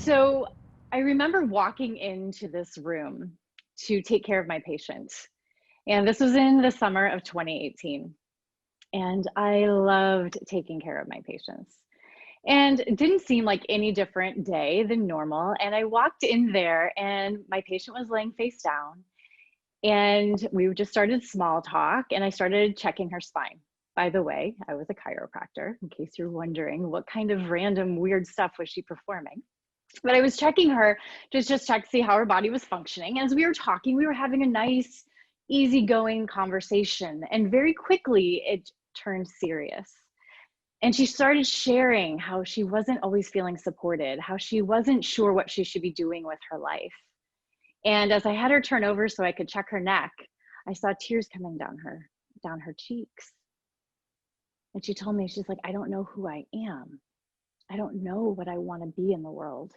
So I remember walking into this room to take care of my patient. And this was in the summer of 2018. And I loved taking care of my patients. And it didn't seem like any different day than normal. And I walked in there and my patient was laying face down. And we just started small talk and I started checking her spine. By the way, I was a chiropractor, in case you're wondering what kind of random weird stuff was she performing. But I was checking her to just check to see how her body was functioning. As we were talking, we were having a nice, easygoing conversation. And very quickly, it turned serious. And she started sharing how she wasn't always feeling supported, how she wasn't sure what she should be doing with her life. And as I had her turn over so I could check her neck, I saw tears coming down her cheeks. And she told me, she's like, I don't know who I am. I don't know what I want to be in the world.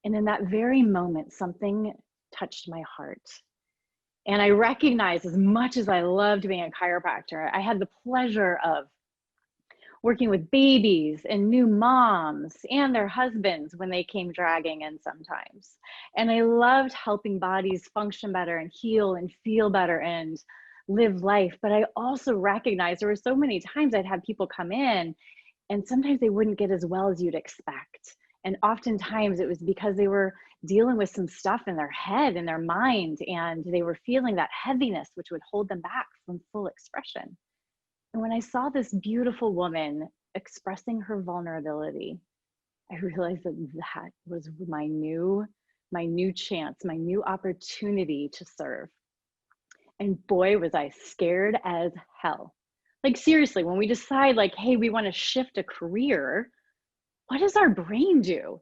And in that very moment, something touched my heart. And I recognized, as much as I loved being a chiropractor, I had the pleasure of working with babies and new moms and their husbands when they came dragging in sometimes. And I loved helping bodies function better and heal and feel better and live life. But I also recognized there were so many times I'd have people come in and sometimes they wouldn't get as well as you'd expect. And oftentimes it was because they were dealing with some stuff in their head and their mind, and they were feeling that heaviness, which would hold them back from full expression. And when I saw this beautiful woman expressing her vulnerability, I realized that that was my new chance, my new opportunity to serve. And boy, was I scared as hell. Like seriously, when we decide like, hey, we want to shift a career, what does our brain do?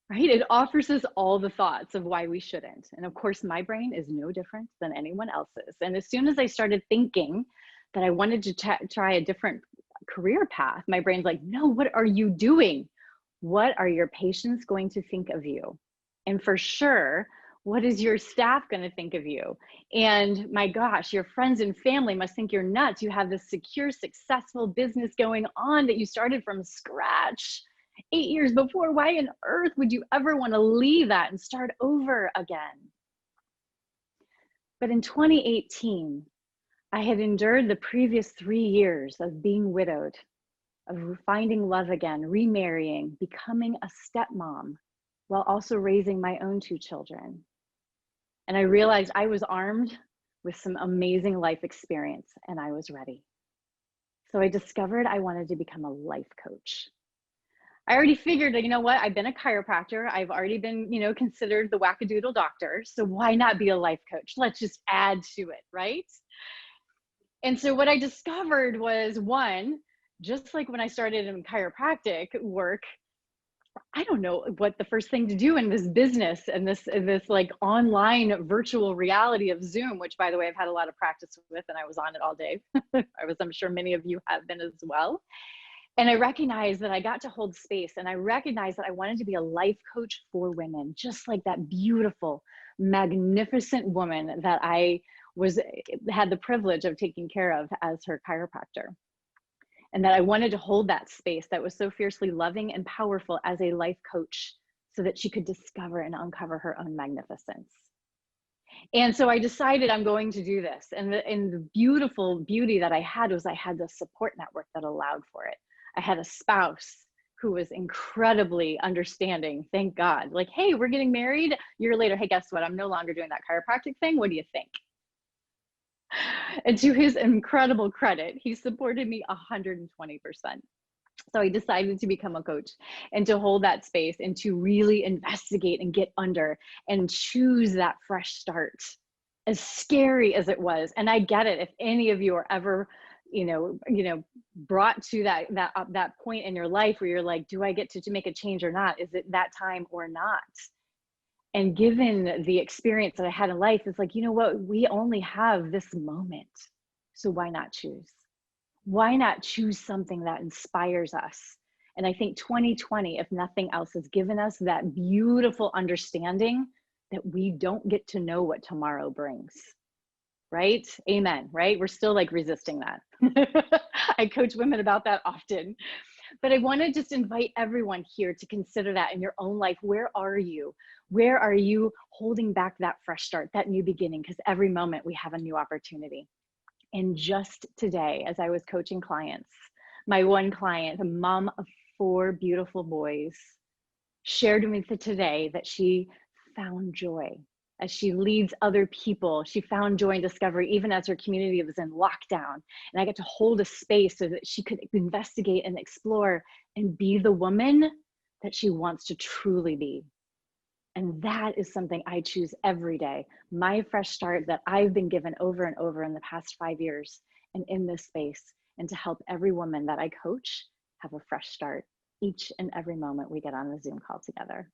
Right? It offers us all the thoughts of why we shouldn't. And of course, my brain is no different than anyone else's. And as soon as I started thinking that I wanted to try a different career path, my brain's like, no, what are you doing? What are your patients going to think of you? And for sure, what is your staff going to think of you? And my gosh, your friends and family must think you're nuts. You have this secure, successful business going on that you started from scratch 8 years before. Why on earth would you ever want to leave that and start over again? But in 2018, I had endured the previous 3 years of being widowed, of finding love again, remarrying, becoming a stepmom, while also raising my own 2 children. And I realized I was armed with some amazing life experience and I was ready. So I discovered I wanted to become a life coach. I already figured that, you know what, I've been a chiropractor. I've already been, considered the wackadoodle doctor. So why not be a life coach? Let's just add to it, right? And so what I discovered was, one, just like when I started in chiropractic work, I don't know what the first thing to do in this business and this like online virtual reality of Zoom, which by the way, I've had a lot of practice with and I was on it all day. I'm sure many of you have been as well. And I recognized that I got to hold space, and I recognized that I wanted to be a life coach for women, just like that beautiful, magnificent woman that I had the privilege of taking care of as her chiropractor. And that I wanted to hold that space that was so fiercely loving and powerful as a life coach so that she could discover and uncover her own magnificence. And so I decided I'm going to do this. And the beautiful beauty that I had was I had the support network that allowed for it. I had a spouse who was incredibly understanding, thank God. Like, hey, we're getting married. A year later, hey, guess what? I'm no longer doing that chiropractic thing. What do you think? And to his incredible credit, he supported me 120%. So I decided to become a coach and to hold that space and to really investigate and get under and choose that fresh start, as scary as it was. And I get it. If any of you are ever, brought to that point in your life where you're like, do I get to make a change or not? Is it that time or not? And given the experience that I had in life, it's like, you know what? We only have this moment. So why not choose? Why not choose something that inspires us? And I think 2020, if nothing else, has given us that beautiful understanding that we don't get to know what tomorrow brings. Right? Amen. Right? We're still like resisting that. I coach women about that often. But I want to just invite everyone here to consider that in your own life. Where are you? Where are you holding back that fresh start, that new beginning? Because every moment we have a new opportunity. And just today, as I was coaching clients, my one client, a mom of 4 beautiful boys, shared with me today that she found joy as she leads other people. She found joy and discovery even as her community was in lockdown. And I got to hold a space so that she could investigate and explore and be the woman that she wants to truly be. And that is something I choose every day. My fresh start that I've been given over and over in the past 5 years and in this space, and to help every woman that I coach have a fresh start each and every moment we get on the Zoom call together.